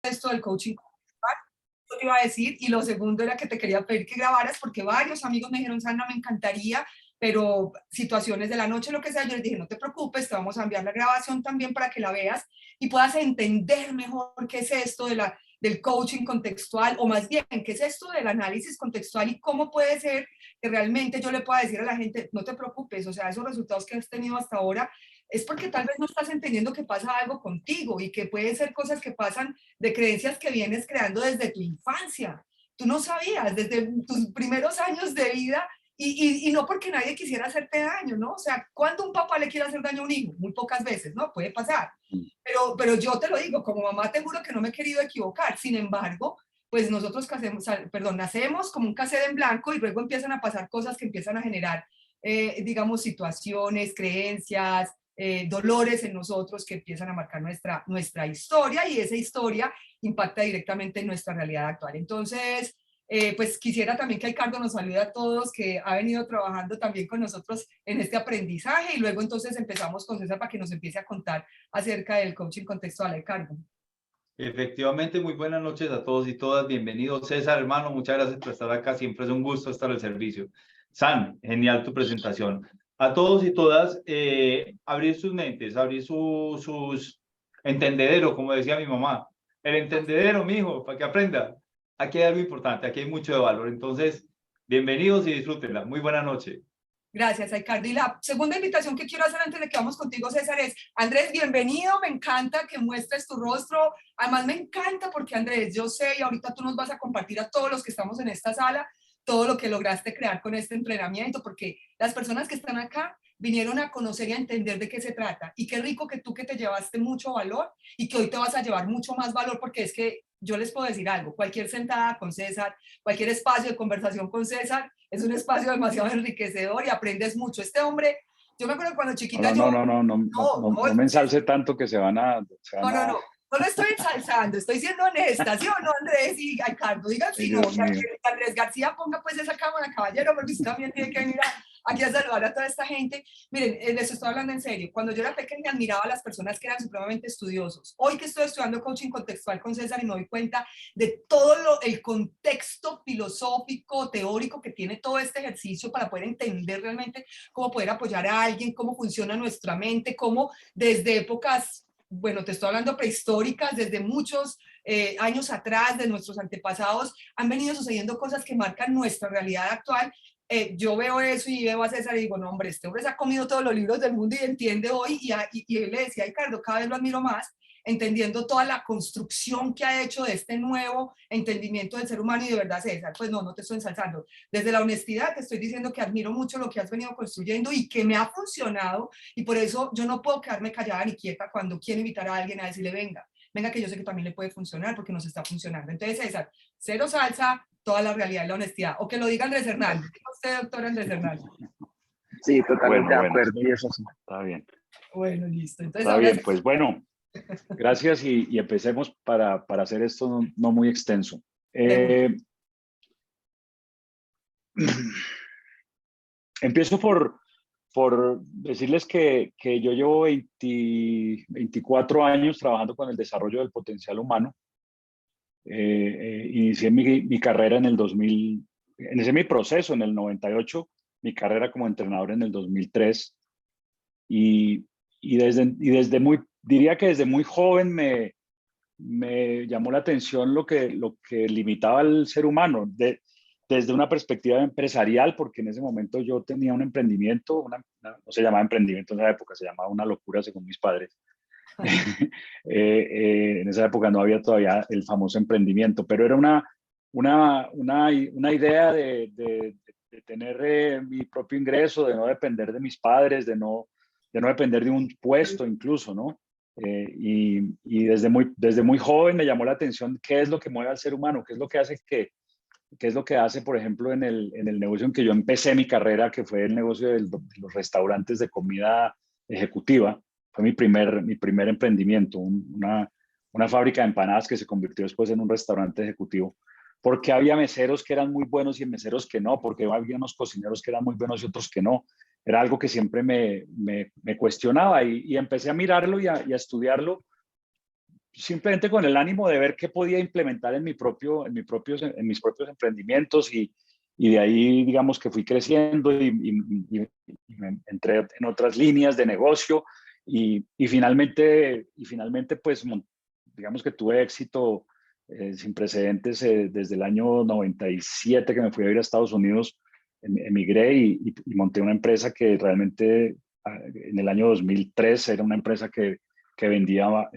esto del coaching, yo te iba a decir, y lo segundo era que te quería pedir que grabaras porque varios amigos me dijeron, Sandra, me encantaría, pero situaciones de la noche, lo que sea, yo les dije, no te preocupes, te vamos a enviar la grabación también para que la veas y puedas entender mejor qué es esto del coaching contextual, o más bien, qué es esto del análisis contextual y cómo puede ser que realmente yo le pueda decir a la gente, no te preocupes, o sea, esos resultados que has tenido hasta ahora es porque tal vez no estás entendiendo que pasa algo contigo y que puede ser cosas que pasan de creencias que vienes creando desde tu infancia. Tú no sabías, desde tus primeros años de vida, y no porque nadie quisiera hacerte daño, ¿no? O sea, ¿cuándo un papá le quiere hacer daño a un hijo? Muy pocas veces, ¿no? Puede pasar. Pero yo te lo digo, como mamá te juro que no me he querido equivocar. Sin embargo, pues nosotros nacemos como un cassette en blanco y luego empiezan a pasar cosas que empiezan a generar, digamos, situaciones, creencias, dolores en nosotros que empiezan a marcar nuestra historia, y esa historia impacta directamente en nuestra realidad actual. Entonces, pues quisiera también que Ricardo nos salude a todos, que ha venido trabajando también con nosotros en este aprendizaje, y luego entonces empezamos con César para que nos empiece a contar acerca del coaching contextual. Ricardo. Efectivamente, muy buenas noches a todos y todas. Bienvenido, César, hermano. Muchas gracias por estar acá. Siempre es un gusto estar al servicio. San, genial tu presentación. A todos y todas, abrir sus mentes, abrir sus entendederos, como decía mi mamá. El entendedero, mijo, para que aprenda. Aquí hay algo importante, aquí hay mucho de valor. Entonces, bienvenidos y disfrútenla. Muy buena noche. Gracias, Ricardo. Y la segunda invitación que quiero hacer antes de que vamos contigo, César, es, Andrés, bienvenido, me encanta que muestres tu rostro. Además, me encanta porque, Andrés, yo sé, y ahorita tú nos vas a compartir a todos los que estamos en esta sala, todo lo que lograste crear con este entrenamiento, porque las personas que están acá vinieron a conocer y a entender de qué se trata. Y qué rico que tú, que te llevaste mucho valor y que hoy te vas a llevar mucho más valor, porque es que yo les puedo decir algo, cualquier sentada con César, cualquier espacio de conversación con César, es un espacio demasiado enriquecedor y aprendes mucho. Este hombre, yo me acuerdo cuando chiquita No me ensalce tanto que se van a... No lo estoy ensalzando, estoy siendo honesta, ¿sí o no, Andrés y Ricardo? Digan si no, Andrés García, ponga pues esa cámara, caballero, porque usted también tiene que venir aquí a saludar a toda esta gente. Miren, les estoy hablando en serio. Cuando yo era pequeña admiraba a las personas que eran supremamente estudiosos. Hoy que estoy estudiando coaching contextual con César y me doy cuenta de todo el contexto filosófico, teórico que tiene todo este ejercicio para poder entender realmente cómo poder apoyar a alguien, cómo funciona nuestra mente, cómo desde épocas, bueno, te estoy hablando prehistóricas, desde muchos años atrás, de nuestros antepasados, han venido sucediendo cosas que marcan nuestra realidad actual. Yo veo eso y veo a César y digo, no, hombre, este hombre se ha comido todos los libros del mundo y entiende hoy, y él le decía a Ricardo, cada vez lo admiro más, entendiendo toda la construcción que ha hecho de este nuevo entendimiento del ser humano. Y de verdad, César, pues no te estoy ensalzando. Desde la honestidad te estoy diciendo que admiro mucho lo que has venido construyendo y que me ha funcionado, y por eso yo no puedo quedarme callada ni quieta cuando quiero invitar a alguien a decirle, venga, que yo sé que también le puede funcionar porque nos está funcionando. Entonces, César, cero salsa, toda la realidad y la honestidad. O que lo diga Andrés Hernández. ¿Qué usted, doctor Andrés Hernández? Sí, totalmente de acuerdo. Y eso sí. Está bien. Bueno, listo. Entonces, está bien, pues bueno, gracias y empecemos para hacer esto no muy extenso. Empiezo por decirles que yo llevo 24 años trabajando con el desarrollo del potencial humano. Inicié mi carrera en el 2000, inicié mi proceso en el 98, mi carrera como entrenador en el 2003, y desde muy, diría que desde muy joven me llamó la atención lo que limitaba al ser humano, desde una perspectiva empresarial, porque en ese momento yo tenía un emprendimiento, no se llamaba emprendimiento en esa época, se llamaba una locura según mis padres. En esa época no había todavía el famoso emprendimiento, pero era una idea de tener mi propio ingreso, de no depender de mis padres, de no depender de un puesto incluso, ¿no? Y desde muy joven me llamó la atención qué es lo que mueve al ser humano, qué es lo que hace qué es lo que hace, por ejemplo, en el negocio en que yo empecé mi carrera, que fue el negocio de los restaurantes de comida ejecutiva. Fue mi primer emprendimiento, una fábrica de empanadas que se convirtió después en un restaurante ejecutivo. Porque había meseros que eran muy buenos y meseros que no, porque había unos cocineros que eran muy buenos y otros que no. Era algo que siempre me cuestionaba y empecé a mirarlo y a estudiarlo simplemente con el ánimo de ver qué podía implementar en mis propios emprendimientos y de ahí, digamos que fui creciendo y me entré en otras líneas de negocio y finalmente, pues, digamos que tuve éxito sin precedentes desde el año 97 que me fui a vivir a Estados Unidos, emigré y monté una empresa que realmente en el año 2003 era una empresa que vendía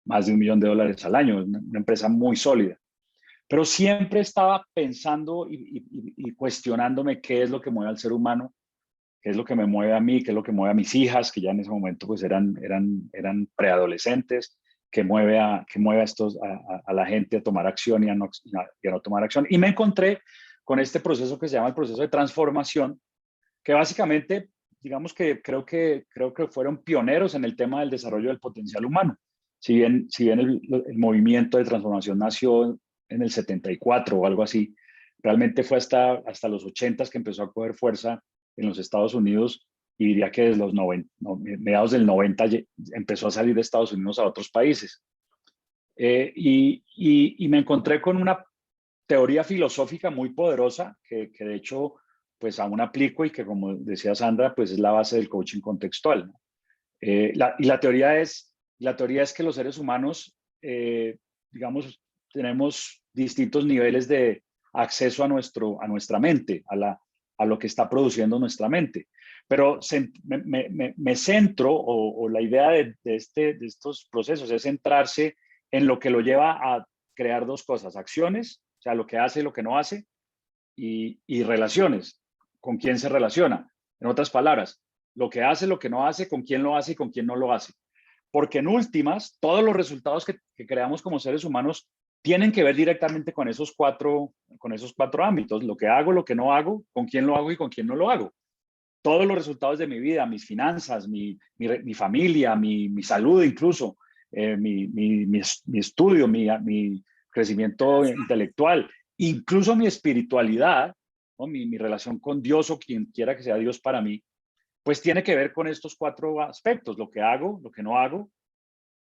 más de $1 millón al año, una empresa muy sólida. Pero siempre estaba pensando y cuestionándome qué es lo que mueve al ser humano, qué es lo que me mueve a mí, qué es lo que mueve a mis hijas, que ya en ese momento pues eran preadolescentes, que mueve a la gente a tomar acción y a no tomar acción. Y me encontré con este proceso que se llama el proceso de transformación, que básicamente, digamos que creo que fueron pioneros en el tema del desarrollo del potencial humano. Si bien el movimiento de transformación nació en el 74 o algo así, realmente fue hasta los 80s que empezó a coger fuerza en los Estados Unidos, y diría que desde los mediados del 90 empezó a salir de Estados Unidos a otros países. Y me encontré con una teoría filosófica muy poderosa que de hecho pues aún aplico y que, como decía Sandra, pues es la base del coaching contextual, ¿no? La teoría es que los seres humanos, digamos, tenemos distintos niveles de acceso a nuestra mente, a lo que está produciendo nuestra mente. Pero me centro, o la idea de estos procesos es centrarse en lo que lo lleva a crear dos cosas: acciones, o sea, lo que hace y lo que no hace, y relaciones, con quién se relaciona. En otras palabras, lo que hace, lo que no hace, con quién lo hace y con quién no lo hace. Porque en últimas, todos los resultados que creamos como seres humanos tienen que ver directamente con esos cuatro ámbitos: lo que hago, lo que no hago, con quién lo hago y con quién no lo hago. Todos los resultados de mi vida, mis finanzas, mi familia, mi salud incluso, mi estudio, mi crecimiento intelectual, incluso mi espiritualidad, ¿no? Mi relación con Dios o quien quiera que sea Dios para mí, pues tiene que ver con estos cuatro aspectos: lo que hago, lo que no hago,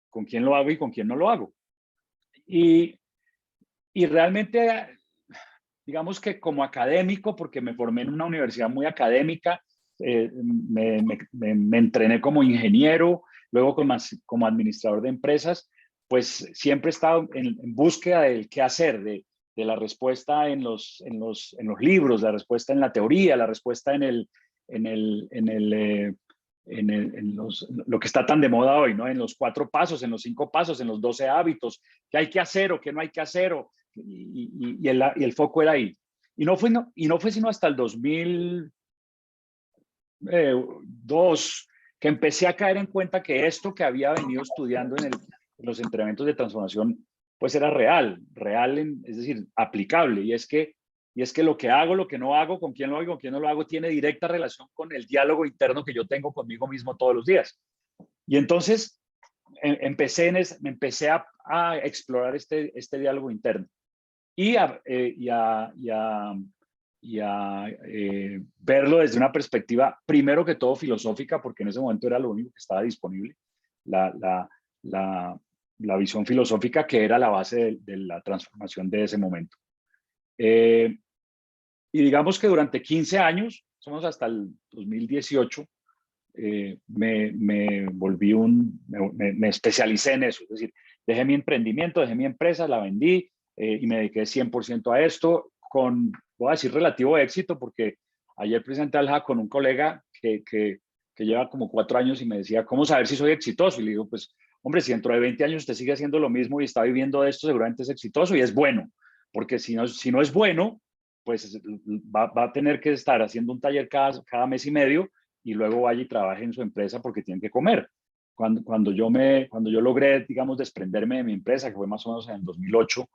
con quién lo hago y con quién no lo hago. Y realmente, digamos que como académico, porque me formé en una universidad muy académica, me entrené como ingeniero, luego como administrador de empresas, pues siempre he estado en búsqueda del qué hacer, de la respuesta en los libros, la respuesta en la teoría, la respuesta en lo que está tan de moda hoy, ¿no? En los 4 pasos, en los 5 pasos, en los 12 hábitos, qué hay que hacer o qué no hay que hacer, y el foco era ahí. Y no fue sino hasta el 2002 que empecé a caer en cuenta que esto que había venido estudiando en los entrenamientos de transformación, pues era real, es decir, aplicable. Y es que lo que hago, lo que no hago, con quién lo hago y con quién no lo hago, tiene directa relación con el diálogo interno que yo tengo conmigo mismo todos los días. Y entonces empecé a explorar este diálogo interno y a verlo desde una perspectiva, primero que todo, filosófica, porque en ese momento era lo único que estaba disponible, la visión filosófica, que era la base de la transformación de ese momento. Y digamos que durante 15 años, somos hasta el 2018, me especialicé en eso. Es decir, dejé mi emprendimiento, dejé mi empresa, la vendí, y me dediqué 100% a esto, voy a decir, relativo éxito, porque ayer presenté al con un colega que lleva como 4 años y me decía, ¿cómo saber si soy exitoso? Y le digo, pues, hombre, si dentro de 20 años usted sigue haciendo lo mismo y está viviendo de esto, seguramente es exitoso y es bueno. Porque si no es bueno, pues va a tener que estar haciendo un taller cada mes y medio, y luego vaya y trabaje en su empresa porque tiene que comer. Cuando yo logré, digamos, desprenderme de mi empresa, que fue más o menos en el 2008,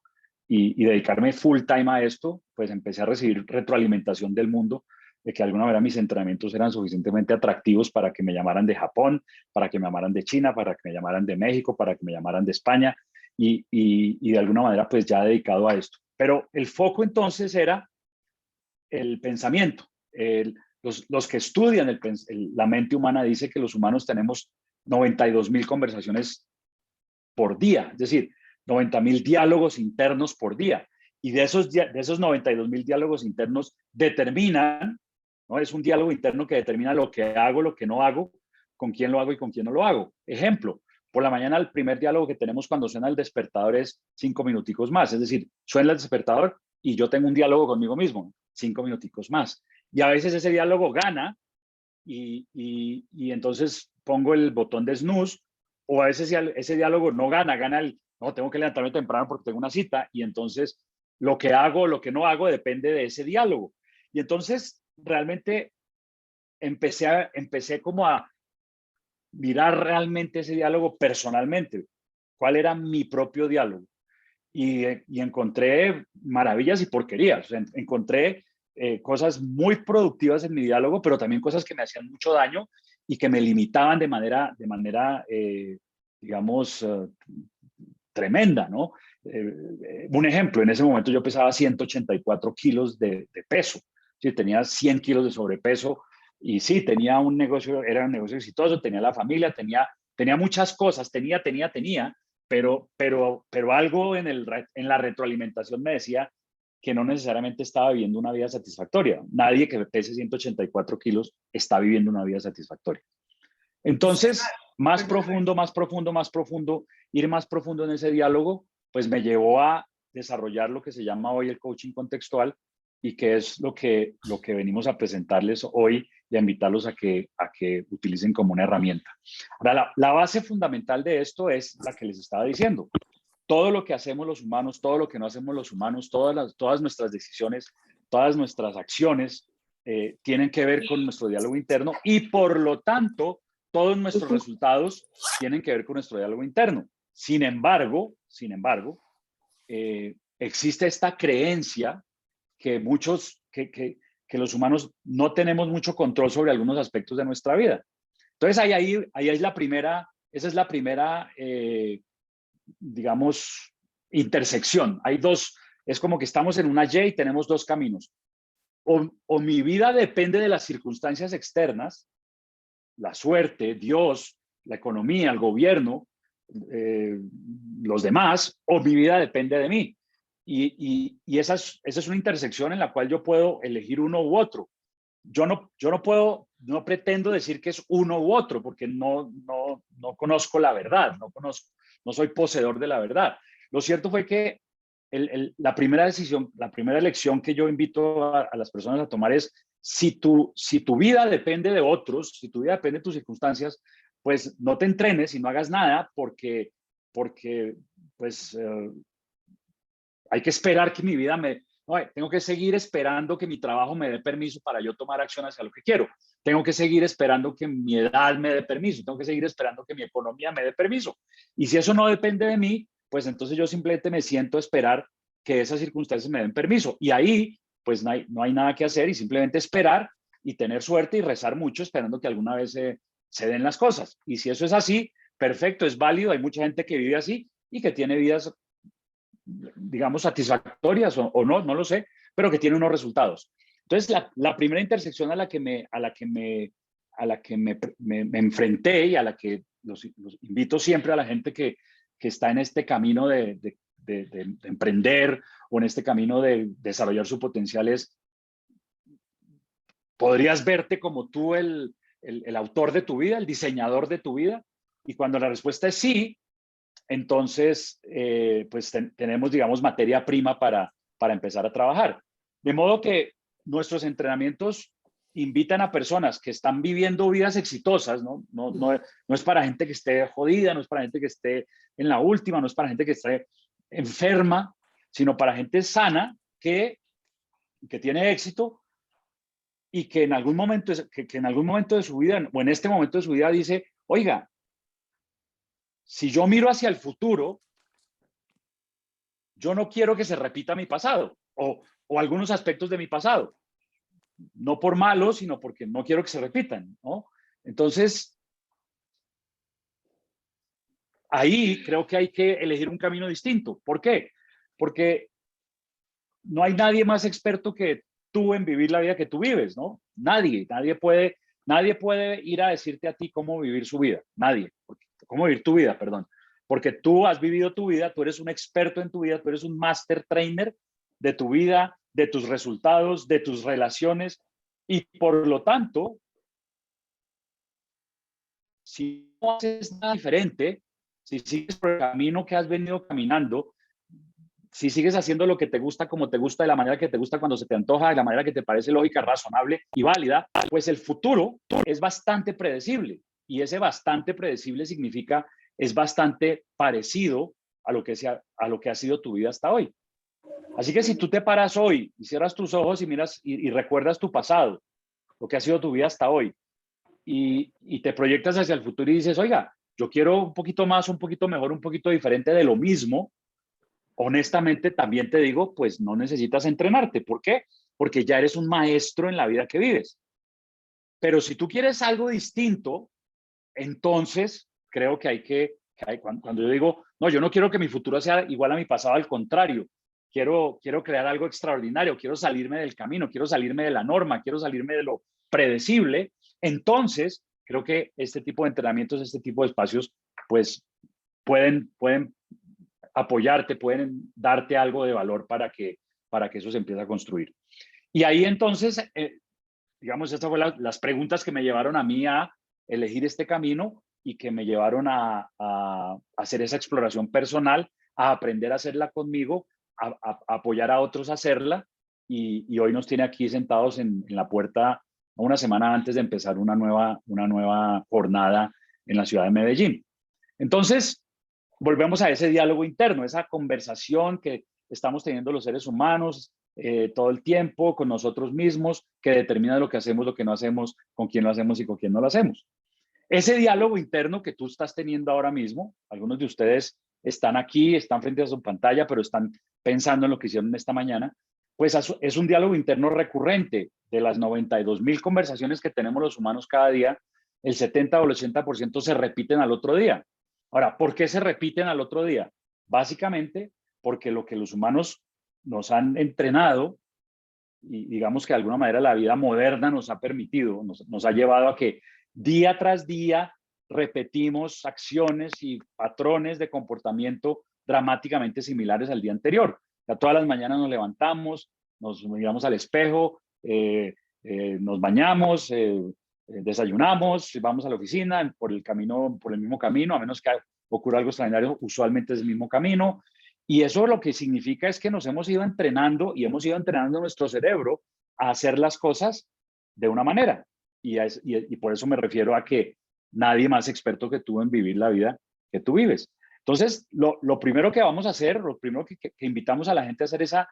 y dedicarme full time a esto, pues empecé a recibir retroalimentación del mundo de que de alguna manera mis entrenamientos eran suficientemente atractivos para que me llamaran de Japón, para que me llamaran de China, para que me llamaran de México, para que me llamaran de España, y de alguna manera pues ya dedicado a esto. Pero el foco entonces era el pensamiento. Los que estudian la mente humana dicen que los humanos tenemos 92,000 conversaciones por día, es decir, 90.000 diálogos internos por día. Y de esos 92.000 diálogos internos determinan, ¿no? Es un diálogo interno que determina lo que hago, lo que no hago, con quién lo hago y con quién no lo hago. Ejemplo, por la mañana el primer diálogo que tenemos cuando suena el despertador es 5 minuticos más. Es decir, suena el despertador y yo tengo un diálogo conmigo mismo, 5 minuticos más. Y a veces ese diálogo gana y entonces pongo el botón de snooze, o a veces ese diálogo no gana, no, tengo que levantarme temprano porque tengo una cita, y entonces lo que hago, lo que no hago depende de ese diálogo. Y entonces realmente empecé como a mirar realmente ese diálogo personalmente, cuál era mi propio diálogo. Y encontré maravillas y porquerías. O sea, encontré cosas muy productivas en mi diálogo, pero también cosas que me hacían mucho daño y que me limitaban de manera digamos, tremenda, ¿no? Un ejemplo, en ese momento yo pesaba 184 kilos de peso. Sí, tenía 100 kilos de sobrepeso y sí, tenía un negocio, era un negocio exitoso, tenía la familia, tenía muchas cosas, tenía, pero algo en la retroalimentación me decía que no necesariamente estaba viviendo una vida satisfactoria. Nadie que pese 184 kilos está viviendo una vida satisfactoria. Entonces, más profundo, ir más profundo en ese diálogo, pues me llevó a desarrollar lo que se llama hoy el coaching contextual, y que es lo que venimos a presentarles hoy y a invitarlos a que utilicen como una herramienta. Ahora, la base fundamental de esto es la que les estaba diciendo. Todo lo que hacemos los humanos, todo lo que no hacemos los humanos, todas nuestras decisiones, todas nuestras acciones tienen que ver con nuestro diálogo interno, y por lo tanto, todos nuestros resultados tienen que ver con nuestro diálogo interno. Sin embargo, existe esta creencia que los humanos no tenemos mucho control sobre algunos aspectos de nuestra vida. Entonces, ahí es la primera, esa es la primera, digamos, intersección. Hay dos, es como que estamos en una Y y tenemos dos caminos. O mi vida depende de las circunstancias externas, la suerte, Dios, la economía, el gobierno, los demás, o mi vida depende de mí. Y esa es una intersección en la cual yo puedo elegir uno u otro. Yo no pretendo decir que es uno u otro, porque no conozco la verdad, no soy poseedor de la verdad. Lo cierto fue que la primera decisión, la primera elección que yo invito a las personas a tomar es: si tu vida depende de otros, si tu vida depende de tus circunstancias, pues no te entrenes y no hagas nada, porque pues hay que esperar que mi vida tengo que seguir esperando que mi trabajo me dé permiso para yo tomar acción hacia lo que quiero. Tengo que seguir esperando que mi edad me dé permiso. Tengo que seguir esperando que mi economía me dé permiso. Y si eso no depende de mí, pues entonces yo simplemente me siento a esperar que esas circunstancias me den permiso. Y ahí, pues no hay nada que hacer, y simplemente esperar y tener suerte y rezar mucho, esperando que alguna vez se den las cosas. Y si eso es así, perfecto, es válido. Hay mucha gente que vive así y que tiene vidas, digamos, satisfactorias o no lo sé, pero que tiene unos resultados. Entonces, la primera intersección a la que me enfrenté, y a la que los invito siempre a la gente que está en este camino de emprender, o en este camino de desarrollar su potencial, es: ¿podrías verte como tú el autor de tu vida, el diseñador de tu vida? Y cuando la respuesta es sí, entonces pues tenemos, digamos, materia prima para empezar a trabajar. De modo que nuestros entrenamientos invitan a personas que están viviendo vidas exitosas, no es para gente que esté jodida, no es para gente que esté en la última, no es para gente que esté enferma, sino para gente sana que tiene éxito, y que en algún momento de su vida, o en este momento de su vida, dice: oiga, si yo miro hacia el futuro, yo no quiero que se repita mi pasado, o algunos aspectos de mi pasado. No por malo, sino porque no quiero que se repitan, ¿no? Entonces, ahí creo que hay que elegir un camino distinto. ¿Por qué? Porque no hay nadie más experto que tú en vivir la vida que tú vives, ¿no? Nadie puede ir a decirte a ti cómo vivir su vida. Nadie. Cómo vivir tu vida, perdón. porque tú has vivido tu vida, tú eres un experto en tu vida, tú eres un master trainer de tu vida, de tus resultados, de tus relaciones, y por lo tanto, si no haces nada diferente, si sigues por el camino que has venido caminando, si sigues haciendo lo que te gusta, como te gusta, de la manera que te gusta, cuando se te antoja, de la manera que te parece lógica, razonable y válida, pues el futuro es bastante predecible. Y ese bastante predecible significa es bastante parecido a lo que ha sido tu vida hasta hoy. Así que si tú te paras hoy y cierras tus ojos y miras y recuerdas tu pasado, lo que ha sido tu vida hasta hoy, y te proyectas hacia el futuro y dices, oiga, yo quiero un poquito más, un poquito mejor, un poquito diferente de lo mismo, honestamente también te digo, pues no necesitas entrenarte. ¿Por qué? Porque ya eres un maestro en la vida que vives. Pero si tú quieres algo distinto, entonces creo que cuando yo digo, no, yo no quiero que mi futuro sea igual a mi pasado, al contrario, quiero crear algo extraordinario, quiero salirme del camino, quiero salirme de la norma, quiero salirme de lo predecible, entonces creo que este tipo de entrenamientos, este tipo de espacios, pues pueden apoyarte, pueden darte algo de valor para que eso se empiece a construir. Y ahí entonces, digamos, estas fueron las preguntas que me llevaron a mí a elegir este camino y que me llevaron a hacer esa exploración personal, a aprender a hacerla conmigo, a apoyar a otros a hacerla, y hoy nos tiene aquí sentados en la puerta una semana antes de empezar una nueva jornada en la ciudad de Medellín. Entonces, volvemos a ese diálogo interno, esa conversación que estamos teniendo los seres humanos todo el tiempo con nosotros mismos, que determina lo que hacemos, lo que no hacemos, con quién lo hacemos y con quién no lo hacemos. Ese diálogo interno que tú estás teniendo ahora mismo, algunos de ustedes están aquí, están frente a su pantalla, pero están pensando en lo que hicieron esta mañana, pues es un diálogo interno recurrente. De las 92,000 conversaciones que tenemos los humanos cada día, el 70 o el 80% se repiten al otro día. Ahora, ¿por qué se repiten al otro día? Básicamente porque lo que los humanos nos han entrenado, y digamos que de alguna manera la vida moderna nos ha permitido, nos ha llevado a que día tras día repetimos acciones y patrones de comportamiento dramáticamente similares al día anterior. Ya todas las mañanas nos levantamos, nos miramos al espejo, nos bañamos, desayunamos, vamos a la oficina por el mismo camino, a menos que ocurra algo extraordinario, usualmente es el mismo camino. Y eso lo que significa es que nos hemos ido entrenando y hemos ido entrenando nuestro cerebro a hacer las cosas de una manera. Y por eso me refiero a que nadie más experto que tú en vivir la vida que tú vives. Entonces, lo primero que vamos a hacer, lo primero que invitamos a la gente a hacer es a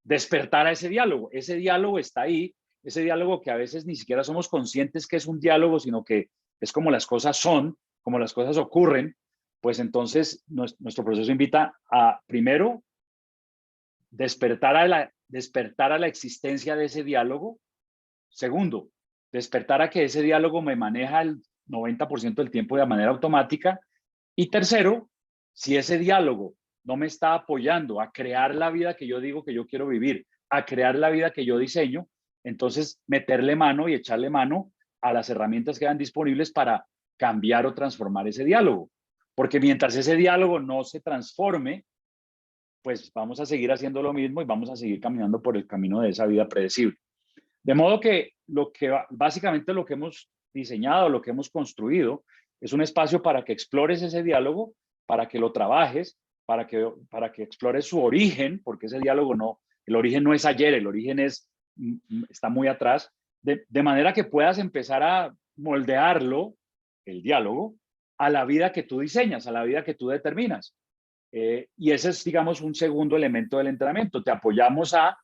despertar a ese diálogo. Ese diálogo está ahí, ese diálogo que a veces ni siquiera somos conscientes que es un diálogo, sino que es como las cosas son, como las cosas ocurren. Pues entonces nuestro proceso invita a, primero, despertar a la existencia de ese diálogo. Segundo, despertar a que ese diálogo me maneja el 90% del tiempo de manera automática. Y tercero, si ese diálogo no me está apoyando a crear la vida que yo digo que yo quiero vivir, a crear la vida que yo diseño, entonces meterle mano y echarle mano a las herramientas que quedan disponibles para cambiar o transformar ese diálogo. Porque mientras ese diálogo no se transforme, pues vamos a seguir haciendo lo mismo y vamos a seguir caminando por el camino de esa vida predecible. De modo que básicamente lo que hemos diseñado, lo que hemos construido, es un espacio para que explores ese diálogo, para que lo trabajes, para que explores su origen, porque ese diálogo el origen no es ayer, el origen está muy atrás, de manera que puedas empezar a moldearlo, el diálogo, a la vida que tú diseñas, a la vida que tú determinas. Y ese es, digamos, un segundo elemento del entrenamiento. Te apoyamos a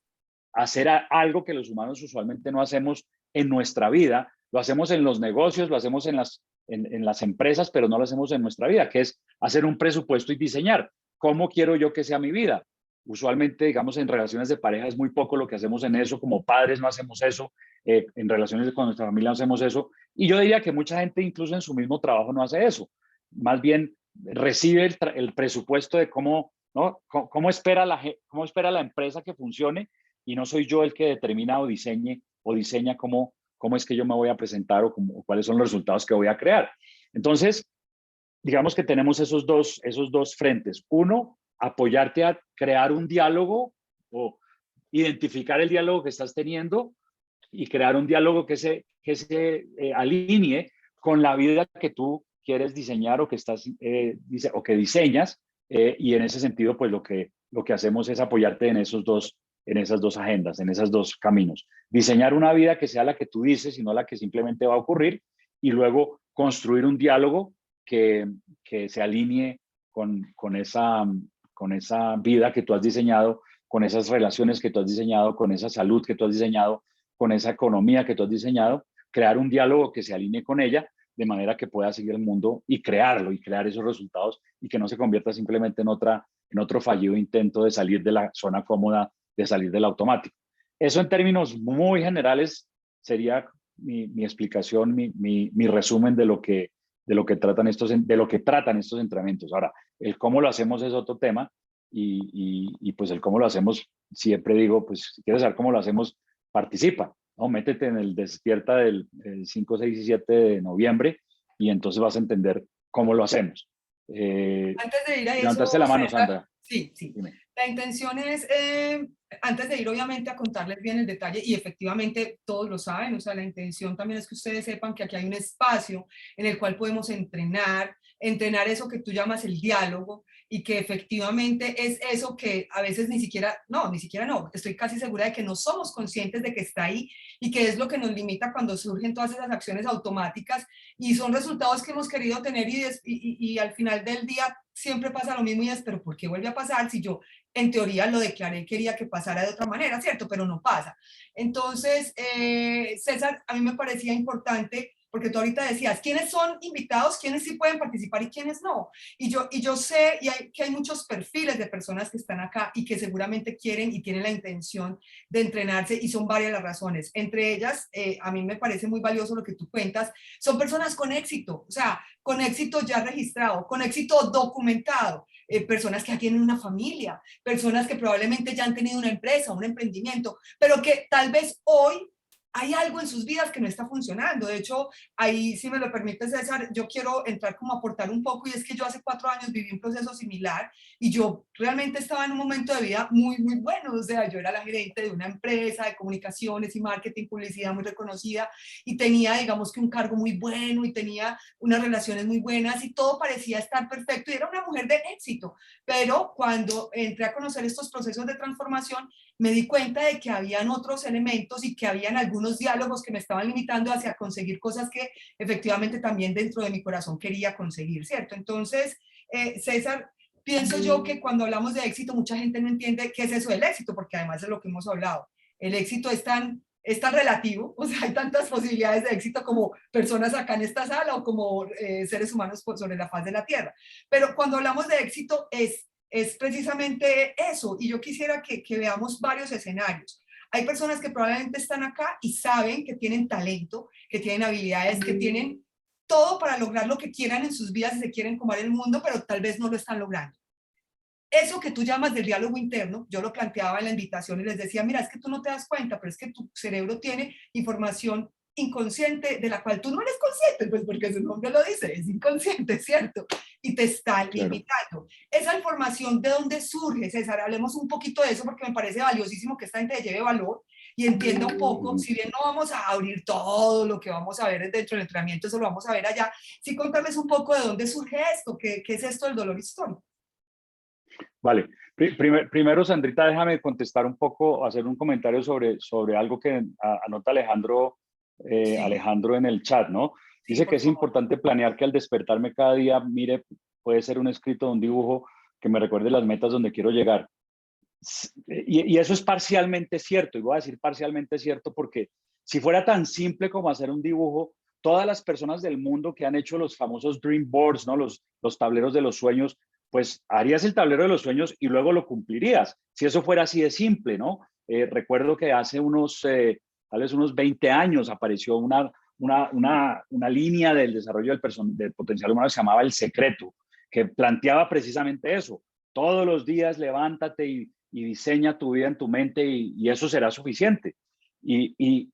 hacer algo que los humanos usualmente no hacemos en nuestra vida. Lo hacemos en los negocios, lo hacemos en las empresas, pero no lo hacemos en nuestra vida, que es hacer un presupuesto y diseñar. ¿Cómo quiero yo que sea mi vida? Usualmente, digamos, en relaciones de pareja es muy poco lo que hacemos en eso. Como padres no hacemos eso. En relaciones con nuestra familia no hacemos eso. Y yo diría que mucha gente, incluso en su mismo trabajo, no hace eso. Más bien recibe el presupuesto de cómo espera la empresa que funcione, y no soy yo el que determina o diseña cómo es que yo me voy a presentar o cuáles son los resultados que voy a crear. Entonces, digamos que tenemos esos dos frentes. Uno, apoyarte a crear un diálogo o identificar el diálogo que estás teniendo y crear un diálogo que se alinee con la vida que tú quieres diseñar o que o que diseñas, y en ese sentido pues lo que hacemos es apoyarte en esas dos agendas, en esos dos caminos. Diseñar una vida que sea la que tú dices y no la que simplemente va a ocurrir, y luego construir un diálogo que se alinee con esa vida que tú has diseñado, con esas relaciones que tú has diseñado, con esa salud que tú has diseñado, con esa economía que tú has diseñado, crear un diálogo que se alinee con ella, de manera que pueda seguir el mundo y crearlo y crear esos resultados y que no se convierta simplemente en otro fallido intento de salir de la zona cómoda, de salir del automático. Eso en términos muy generales sería mi explicación, mi resumen de lo que tratan estos entrenamientos. Ahora, el cómo lo hacemos es otro tema y pues el cómo lo hacemos, siempre digo, pues si quieres saber cómo lo hacemos, participa, ¿no? Métete en el Despierta del 5, 6 y 7 de noviembre y entonces vas a entender cómo lo hacemos. Antes de ir a eso, Levantaste la mano, César, Sandra. sí, sí. Dime. La intención es, antes de ir obviamente a contarles bien el detalle, y efectivamente todos lo saben, o sea, la intención también es que ustedes sepan que aquí hay un espacio en el cual podemos entrenar eso que tú llamas el diálogo, y que efectivamente es eso que a veces ni siquiera no, estoy casi segura de que no somos conscientes de que está ahí, y que es lo que nos limita cuando surgen todas esas acciones automáticas, y son resultados que hemos querido tener, y al final del día siempre pasa lo mismo, y es, pero ¿por qué vuelve a pasar si yo en teoría lo declaré, quería que pasara de otra manera, ¿cierto? Pero no pasa. Entonces, César, a mí me parecía importante, porque tú ahorita decías, ¿quiénes son invitados? ¿Quiénes sí pueden participar y quiénes no? Y yo sé que hay muchos perfiles de personas que están acá y que seguramente quieren y tienen la intención de entrenarse, y son varias las razones. Entre ellas, a mí me parece muy valioso lo que tú cuentas, son personas con éxito, o sea, con éxito ya registrado, con éxito documentado, personas que ya tienen una familia, personas que probablemente ya han tenido una empresa, un emprendimiento, pero que tal vez hoy hay algo en sus vidas que no está funcionando. De hecho, ahí, si me lo permite, César, yo quiero entrar como a aportar un poco, y es que yo hace 4 años viví un proceso similar, y yo realmente estaba en un momento de vida muy, muy bueno. O sea, yo era la gerente de una empresa de comunicaciones y marketing, publicidad muy reconocida, y tenía, digamos que un cargo muy bueno, y tenía unas relaciones muy buenas, y todo parecía estar perfecto, y era una mujer de éxito. Pero cuando entré a conocer estos procesos de transformación, me di cuenta de que habían otros elementos y que habían algunos diálogos que me estaban limitando hacia conseguir cosas que efectivamente también dentro de mi corazón quería conseguir, ¿cierto? Entonces, César, pienso yo que cuando hablamos de éxito, mucha gente no entiende qué es eso del éxito, porque además de lo que hemos hablado, el éxito es tan relativo, o sea, hay tantas posibilidades de éxito como personas acá en esta sala, o como seres humanos sobre la faz de la tierra. Pero cuando hablamos de éxito es precisamente eso, y yo quisiera que veamos varios escenarios. Hay personas que probablemente están acá y saben que tienen talento, que tienen habilidades, que tienen todo para lograr lo que quieran en sus vidas y se quieren comer el mundo, pero tal vez no lo están logrando. Eso que tú llamas del diálogo interno, yo lo planteaba en la invitación y les decía, mira, es que tú no te das cuenta, pero es que tu cerebro tiene información inconsciente de la cual tú no eres consciente, pues porque su nombre lo dice, es inconsciente, ¿cierto? Y te está limitando. Esa información, ¿de dónde surge, César? Hablemos un poquito de eso, porque me parece valiosísimo que esta gente le lleve valor y entienda un poco, si bien no vamos a abrir todo lo que vamos a ver dentro del entrenamiento, eso lo vamos a ver allá, sí contarles un poco de dónde surge esto, qué es esto del dolor histórico. Vale. Primero, Sandrita, déjame contestar un poco, hacer un comentario sobre algo que anota Alejandro, Sí. Alejandro en el chat, ¿no? Sí, Dice que es favor. importante planear que al despertarme cada día, mire, puede ser un escrito, un dibujo que me recuerde las metas donde quiero llegar. Y eso es parcialmente cierto, y voy a decir parcialmente cierto porque si fuera tan simple como hacer un dibujo, todas las personas del mundo que han hecho los famosos dream boards, ¿no? Los tableros de los sueños, pues harías el tablero de los sueños y luego lo cumplirías. Si eso fuera así de simple, ¿no? Recuerdo que hace tal vez unos 20 años apareció una línea del desarrollo del potencial humano que se llamaba El Secreto, que planteaba precisamente eso. Todos los días levántate y diseña tu vida en tu mente y eso será suficiente. Y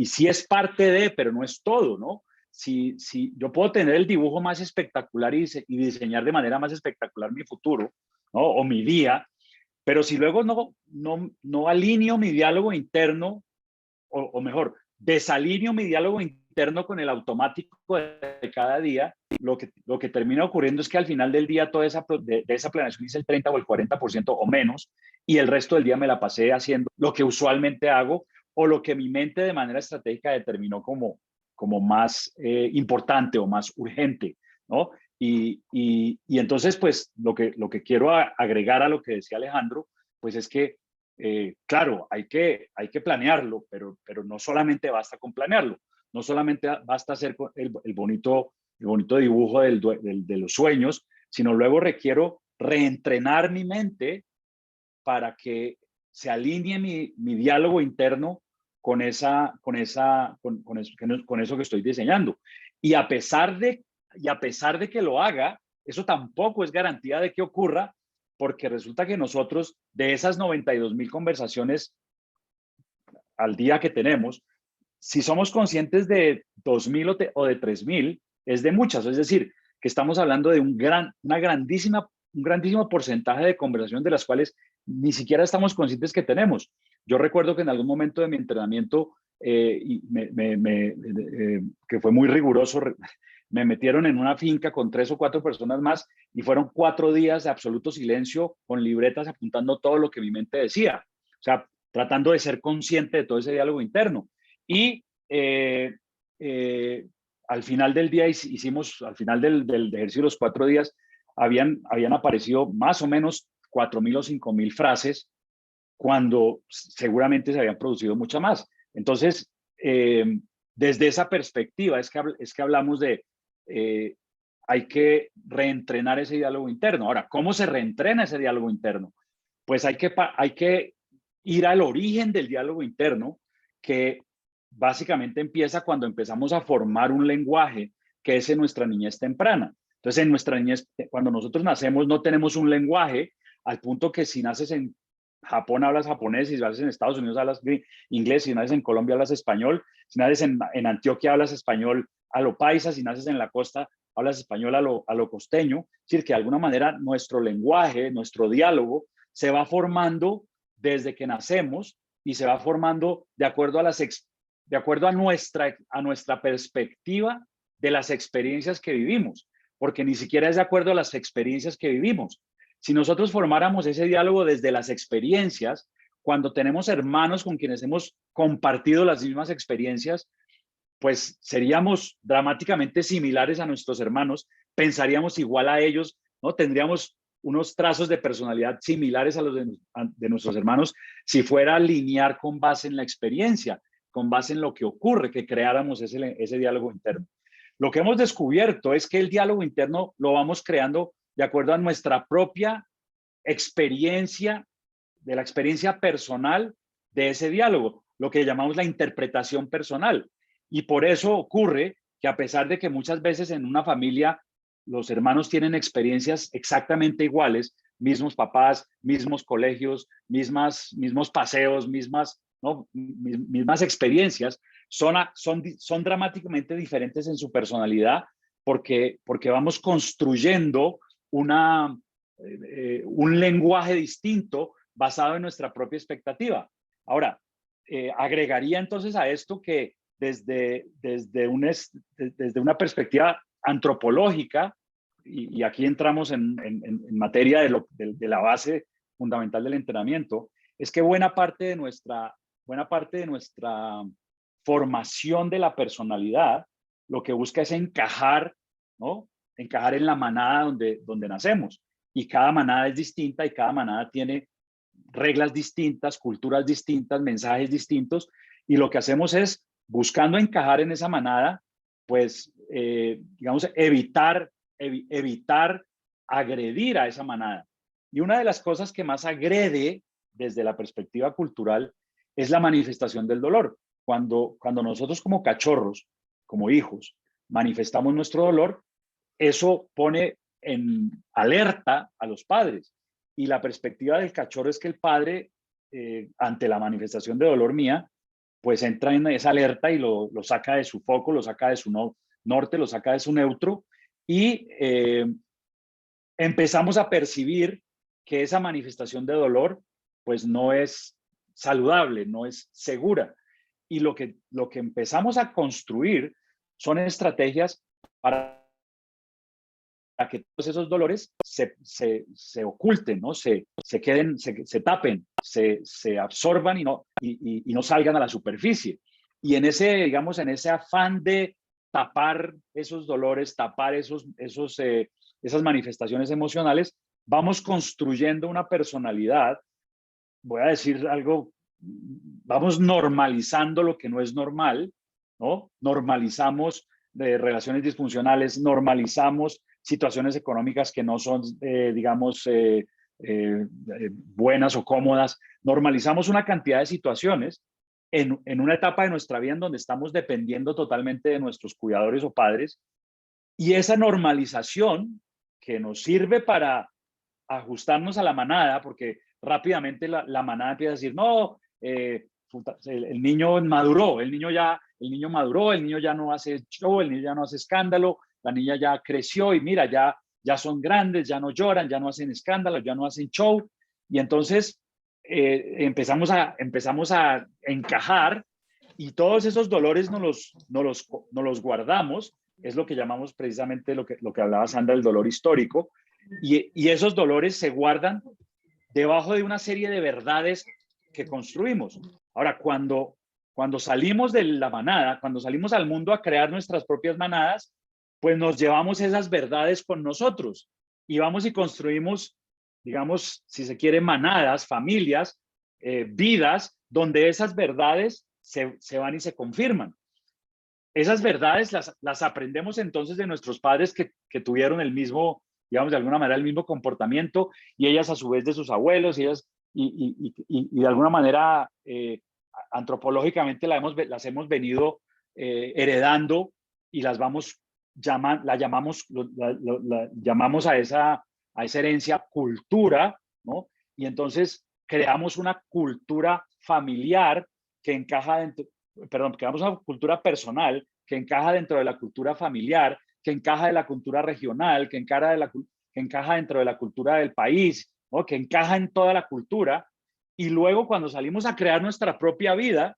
sí es parte de, pero no es todo, ¿no? si yo puedo tener el dibujo más espectacular y diseñar de manera más espectacular mi futuro, ¿no? O mi día, pero si luego no alineo mi diálogo interno, o mejor, desalineo mi diálogo interno con el automático de cada día, lo que termina ocurriendo es que al final del día toda de esa planeación hice el 30 o el 40% o menos, y el resto del día me la pasé haciendo lo que usualmente hago o lo que mi mente de manera estratégica determinó como más importante o más urgente, ¿no? Y entonces, pues, lo que quiero agregar a lo que decía Alejandro, pues es que, claro, hay que planearlo, pero no solamente basta con planearlo, no solamente basta hacer el bonito dibujo de los sueños, sino luego requiero reentrenar mi mente para que se alinee mi diálogo interno con eso que estoy diseñando. Y a pesar de que lo haga, eso tampoco es garantía de que ocurra, porque resulta que nosotros, de esas 92,000 conversaciones al día que tenemos, si somos conscientes de 2,000 o de 3,000, es de muchas. Es decir, que estamos hablando de un grandísimo porcentaje de conversaciones de las cuales ni siquiera estamos conscientes que tenemos. Yo recuerdo que en algún momento de mi entrenamiento, que fue muy riguroso, me metieron en una finca con 3 o 4 personas más y fueron 4 días de absoluto silencio con libretas apuntando todo lo que mi mente decía. O sea, tratando de ser consciente de todo ese diálogo interno. Y al final del día al final del ejercicio, los 4 días, habían aparecido más o menos 4,000 o 5,000 frases, cuando seguramente se habían producido muchas más. Entonces, desde esa perspectiva es que hablamos de hay que reentrenar ese diálogo interno. Ahora, ¿cómo se reentrena ese diálogo interno? Pues hay que ir al origen del diálogo interno, que básicamente empieza cuando empezamos a formar un lenguaje que es en nuestra niñez temprana. Entonces, en nuestra niñez, cuando nosotros nacemos, no tenemos un lenguaje, al punto que si naces en Japón hablas japonés, si naces en Estados Unidos hablas inglés, si naces en Colombia hablas español, si naces en Antioquia hablas español a lo paisa, si naces en la costa hablas español a lo costeño. Es decir, que de alguna manera nuestro lenguaje, nuestro diálogo, se va formando desde que nacemos y se va formando de acuerdo a nuestra perspectiva de las experiencias que vivimos, porque ni siquiera es de acuerdo a las experiencias que vivimos. Si nosotros formáramos ese diálogo desde las experiencias, cuando tenemos hermanos con quienes hemos compartido las mismas experiencias, pues seríamos dramáticamente similares a nuestros hermanos, pensaríamos igual a ellos, ¿no? Tendríamos unos trazos de personalidad similares a los de nuestros hermanos, si fuera a linear con base en la experiencia, con base en lo que ocurre, que creáramos ese diálogo interno. Lo que hemos descubierto es que el diálogo interno lo vamos creando de acuerdo a nuestra propia experiencia, de la experiencia personal de ese diálogo, lo que llamamos la interpretación personal. Y por eso ocurre que, a pesar de que muchas veces en una familia los hermanos tienen experiencias exactamente iguales, mismos papás, mismos colegios, mismos paseos, mismas experiencias, son dramáticamente diferentes en su personalidad, porque vamos construyendo un lenguaje distinto basado en nuestra propia expectativa. Ahora, agregaría entonces a esto que desde una perspectiva antropológica, y aquí entramos en materia de la base fundamental del entrenamiento, es que buena parte de nuestra formación de la personalidad lo que busca es encajar, ¿no? Encajar en la manada donde nacemos. Y cada manada es distinta y cada manada tiene reglas distintas, culturas distintas, mensajes distintos. Y lo que hacemos es, buscando encajar en esa manada, pues, digamos, evitar agredir a esa manada. Y una de las cosas que más agrede desde la perspectiva cultural es la manifestación del dolor. Cuando nosotros, como cachorros, como hijos, manifestamos nuestro dolor, eso pone en alerta a los padres. Y la perspectiva del cachorro es que el padre, ante la manifestación de dolor mía, pues entra en esa alerta y lo saca de su foco, lo saca de norte, lo saca de su neutro y empezamos a percibir que esa manifestación de dolor pues no es saludable, no es segura. Y lo que empezamos a construir son estrategias para que todos esos dolores se oculten, ¿no? se queden, se tapen, se absorban y no salgan a la superficie. Y en ese, digamos, en ese afán de tapar esos dolores, tapar esas manifestaciones emocionales, vamos construyendo una personalidad, voy a decir algo, vamos normalizando lo que no es normal, ¿no? Normalizamos relaciones disfuncionales, normalizamos situaciones económicas que no son, digamos, buenas o cómodas. Normalizamos una cantidad de situaciones en una etapa de nuestra vida en donde estamos dependiendo totalmente de nuestros cuidadores o padres. Y esa normalización que nos sirve para ajustarnos a la manada, porque rápidamente la manada empieza a decir, no, el niño maduró, el niño maduró, el niño ya no hace show, el niño ya no hace escándalo, la niña ya creció y mira, ya son grandes, ya no lloran, ya no hacen escándalo, ya no hacen show. Y entonces empezamos a encajar y todos esos dolores no los guardamos. Es lo que llamamos precisamente lo que hablaba Sandra, el dolor histórico. Y esos dolores se guardan debajo de una serie de verdades que construimos. Ahora, cuando salimos de la manada, cuando salimos al mundo a crear nuestras propias manadas, pues nos llevamos esas verdades con nosotros y vamos y construimos, digamos, si se quiere, manadas, familias, vidas, donde esas verdades se van y se confirman. Esas verdades las aprendemos entonces de nuestros padres que tuvieron el mismo, digamos, de alguna manera el mismo comportamiento, y ellas a su vez de sus abuelos, y de alguna manera antropológicamente las hemos venido heredando y las vamos llamamos a esa herencia cultura, ¿no? Y entonces creamos una cultura familiar que encaja dentro, creamos una cultura personal que encaja dentro de la cultura familiar, que encaja de la cultura regional, que encaja dentro de la cultura del país, ¿no? Que encaja en toda la cultura. Y luego cuando salimos a crear nuestra propia vida,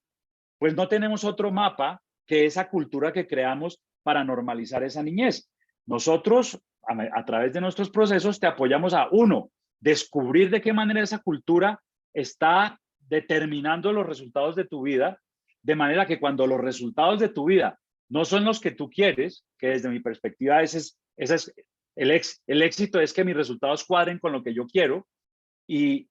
pues no tenemos otro mapa que esa cultura que creamos para normalizar esa niñez. Nosotros, a través de nuestros procesos, te apoyamos a, uno, descubrir de qué manera esa cultura está determinando los resultados de tu vida, de manera que cuando los resultados de tu vida no son los que tú quieres, que desde mi perspectiva el éxito es que mis resultados cuadren con lo que yo quiero, y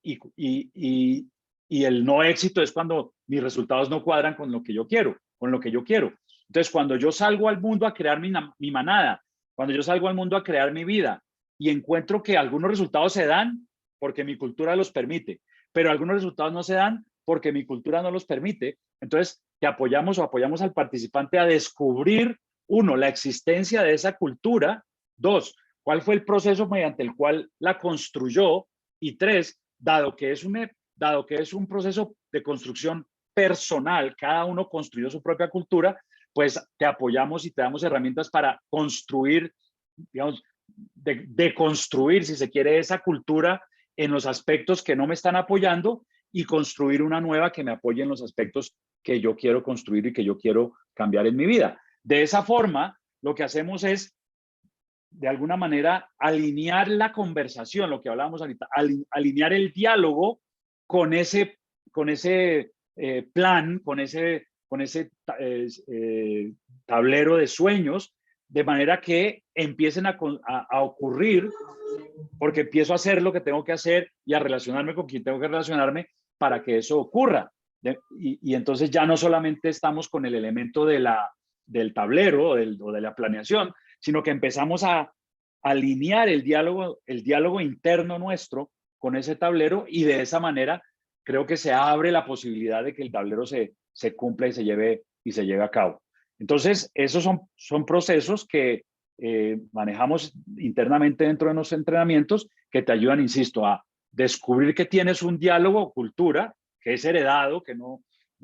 el no éxito es cuando mis resultados no cuadran con lo que yo quiero, Entonces, cuando yo salgo al mundo a crear mi manada, cuando yo salgo al mundo a crear mi vida y encuentro que algunos resultados se dan porque mi cultura los permite, pero algunos resultados no se dan porque mi cultura no los permite, entonces te apoyamos al participante a descubrir, uno, la existencia de esa cultura, dos, cuál fue el proceso mediante el cual la construyó, y tres, dado que es un proceso de construcción personal, cada uno construyó su propia cultura, pues te apoyamos y te damos herramientas para construir, digamos, de construir, si se quiere, esa cultura en los aspectos que no me están apoyando y construir una nueva que me apoye en los aspectos que yo quiero construir y que yo quiero cambiar en mi vida. De esa forma, lo que hacemos es, de alguna manera, alinear la conversación, lo que hablábamos ahorita, alinear el diálogo con ese plan, con ese tablero de sueños, de manera que empiecen a ocurrir, porque empiezo a hacer lo que tengo que hacer y a relacionarme con quien tengo que relacionarme para que eso ocurra. Y entonces ya no solamente estamos con el elemento del tablero o de la planeación, sino que empezamos a alinear el diálogo interno nuestro con ese tablero, y de esa manera creo que se abre la posibilidad de que el tablero se cumpla y se lleve a cabo. Entonces, esos son procesos que manejamos internamente dentro de los entrenamientos, que te ayudan, insisto, a descubrir que tienes un diálogo o cultura que es heredado, que no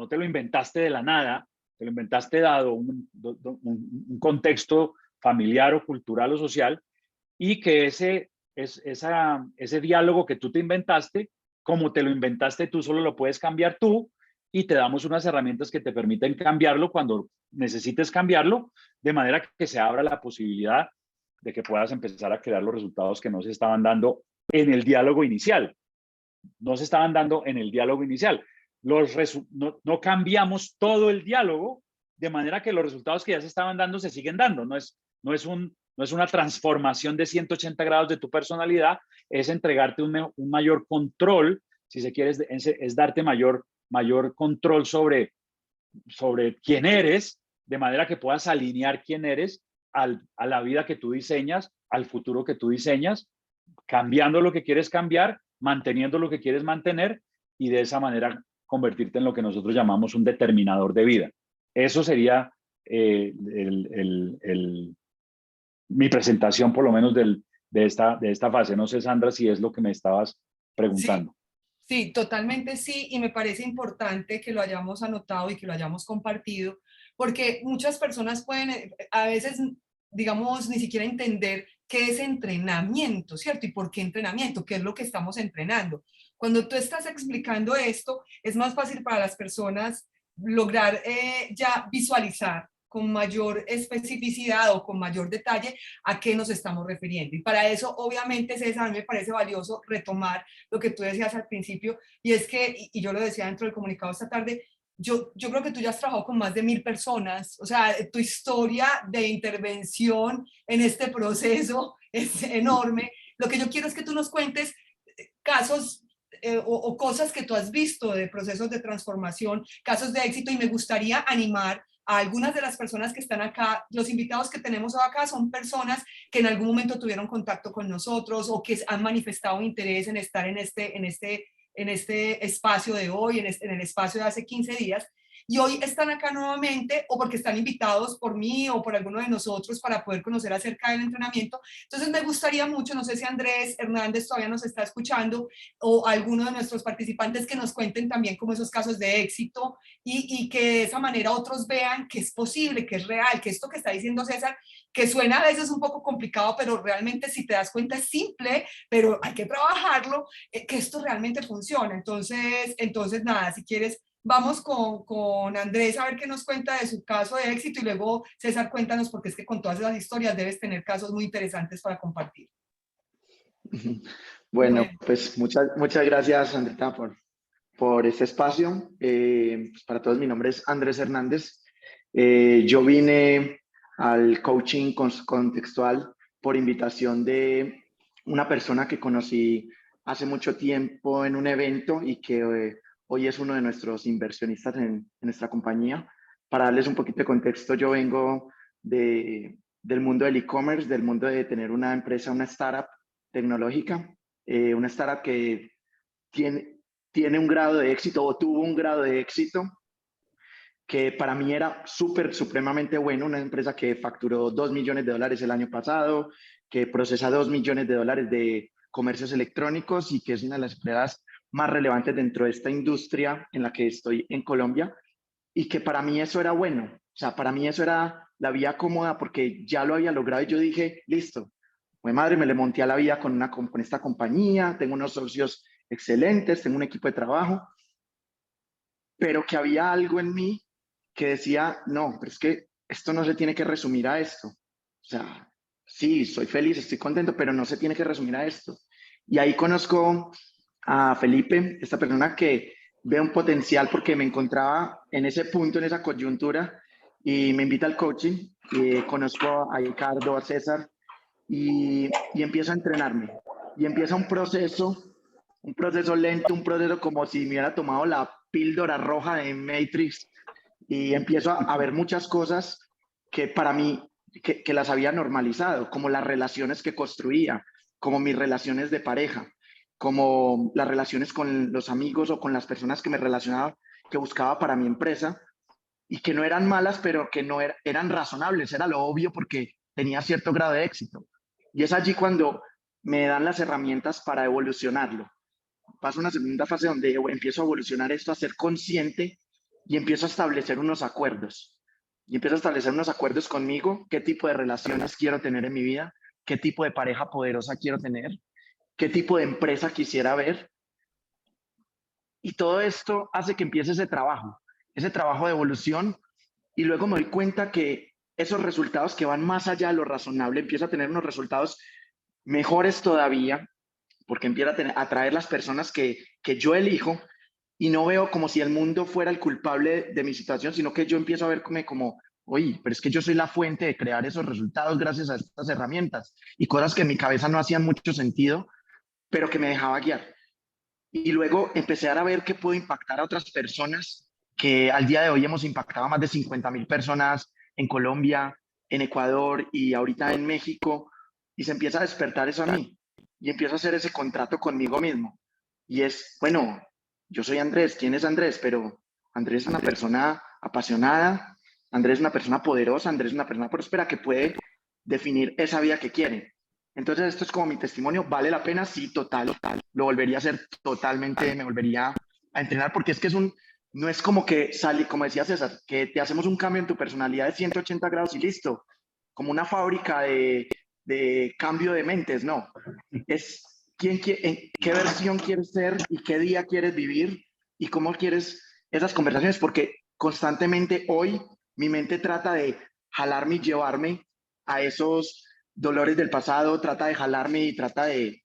te lo inventaste de la nada, te lo inventaste dado un contexto familiar o cultural o social, y que ese diálogo que tú te inventaste, como te lo inventaste tú, solo lo puedes cambiar tú, y te damos unas herramientas que te permiten cambiarlo cuando necesites cambiarlo, de manera que se abra la posibilidad de que puedas empezar a crear los resultados que no se estaban dando en el diálogo inicial. No se estaban dando en el diálogo inicial. No cambiamos todo el diálogo, de manera que los resultados que ya se estaban dando se siguen dando. No es una transformación de 180 grados de tu personalidad, es entregarte un mayor control, si se quiere, es darte mayor control sobre quién eres, de manera que puedas alinear quién eres a la vida que tú diseñas, al futuro que tú diseñas, cambiando lo que quieres cambiar, manteniendo lo que quieres mantener, y de esa manera convertirte en lo que nosotros llamamos un determinador de vida. Eso sería mi presentación, por lo menos de esta fase. No sé, Sandra, si es lo que me estabas preguntando. Sí, totalmente sí, y me parece importante que lo hayamos anotado y que lo hayamos compartido, porque muchas personas pueden a veces, digamos, ni siquiera entender qué es entrenamiento, ¿cierto? Y por qué entrenamiento, qué es lo que estamos entrenando. Cuando tú estás explicando esto, es más fácil para las personas lograr ya visualizar con mayor especificidad o con mayor detalle a qué nos estamos refiriendo. Y para eso, obviamente, César, a mí me parece valioso retomar lo que tú decías al principio, y es que, y yo lo decía dentro del comunicado esta tarde, yo creo que tú ya has trabajado con más de 1000 personas, o sea, tu historia de intervención en este proceso es enorme. Lo que yo quiero es que tú nos cuentes casos o cosas que tú has visto de procesos de transformación, casos de éxito, y me gustaría animar a algunas de las personas que están acá. Los invitados que tenemos acá son personas que en algún momento tuvieron contacto con nosotros o que han manifestado interés en estar en este espacio de hoy, en el espacio de hace 15 días, y hoy están acá nuevamente o porque están invitados por mí o por alguno de nosotros para poder conocer acerca del entrenamiento. Entonces me gustaría mucho, no sé si Andrés Hernández todavía nos está escuchando, o alguno de nuestros participantes, que nos cuenten también como esos casos de éxito, y que de esa manera otros vean que es posible, que es real, que esto que está diciendo César, que suena a veces un poco complicado, pero realmente si te das cuenta es simple, pero hay que trabajarlo, que esto realmente funciona. Entonces nada, si quieres, vamos con Andrés a ver qué nos cuenta de su caso de éxito, y luego César, cuéntanos, porque es que con todas esas historias debes tener casos muy interesantes para compartir. Bueno, pues muchas gracias, Andrita, por este espacio. Pues para todos, mi nombre es Andrés Hernández. Yo vine al coaching contextual por invitación de una persona que conocí hace mucho tiempo en un evento y que hoy es uno de nuestros inversionistas en nuestra compañía. Para darles un poquito de contexto, yo vengo del mundo del e-commerce, del mundo de tener una empresa, una startup tecnológica, una startup que tiene un grado de éxito, o tuvo un grado de éxito que para mí era supremamente bueno. Una empresa que facturó $2 millones el año pasado, que procesa $2 millones de comercios electrónicos, y que es una de las empresas más relevantes dentro de esta industria en la que estoy en Colombia, y que para mí eso era bueno. O sea, para mí eso era la vía cómoda, porque ya lo había logrado y yo dije, listo, pues madre, me le monté a la vida con esta compañía, tengo unos socios excelentes, tengo un equipo de trabajo, pero que había algo en mí que decía, no, pero es que esto no se tiene que resumir a esto. O sea, sí, soy feliz, estoy contento, pero no se tiene que resumir a esto. Y ahí conozco a Felipe, esta persona que ve un potencial, porque me encontraba en ese punto, en esa coyuntura, y me invita al coaching. Y conozco a Ricardo, a César, y empiezo a entrenarme. Y empieza un proceso lento, un proceso como si me hubiera tomado la píldora roja de Matrix, y empiezo a ver muchas cosas que para mí, que las había normalizado, como las relaciones que construía, como mis relaciones de pareja, como las relaciones con los amigos o con las personas que me relacionaba, que buscaba para mi empresa, y que no eran malas, pero que no eran razonables, era lo obvio porque tenía cierto grado de éxito. Y es allí cuando me dan las herramientas para evolucionarlo. Paso a una segunda fase donde empiezo a evolucionar esto, a ser consciente y empiezo a establecer unos acuerdos. Y empiezo a establecer unos acuerdos conmigo, qué tipo de relaciones quiero tener en mi vida, qué tipo de pareja poderosa quiero tener, qué tipo de empresa quisiera ver. Y todo esto hace que empiece ese trabajo de evolución, y luego me doy cuenta que esos resultados que van más allá de lo razonable, empiezo a tener unos resultados mejores todavía, porque empiezo a atraer las personas que yo elijo, y no veo como si el mundo fuera el culpable de mi situación, sino que yo empiezo a ver como, oye, pero es que yo soy la fuente de crear esos resultados gracias a estas herramientas y cosas que en mi cabeza no hacían mucho sentido, pero que me dejaba guiar. Y luego empecé a ver que puedo impactar a otras personas, que al día de hoy hemos impactado a más de 50.000 personas en Colombia, en Ecuador y ahorita en México, y se empieza a despertar eso a mí, y empiezo a hacer ese contrato conmigo mismo. Y es, bueno, yo soy Andrés, ¿quién es Andrés? Pero Andrés es una persona apasionada, Andrés es una persona poderosa, Andrés es una persona próspera que puede definir esa vida que quiere. Entonces esto es como mi testimonio, ¿vale la pena? Sí, total. Lo volvería a hacer totalmente, me volvería a entrenar, porque es que no es como que sale, como decía César, que te hacemos un cambio en tu personalidad de 180 grados y listo, como una fábrica de cambio de mentes, no. Es en qué versión quieres ser y qué día quieres vivir y cómo quieres esas conversaciones, porque constantemente hoy mi mente trata de jalarme y llevarme a esos dolores del pasado, trata de jalarme y trata de,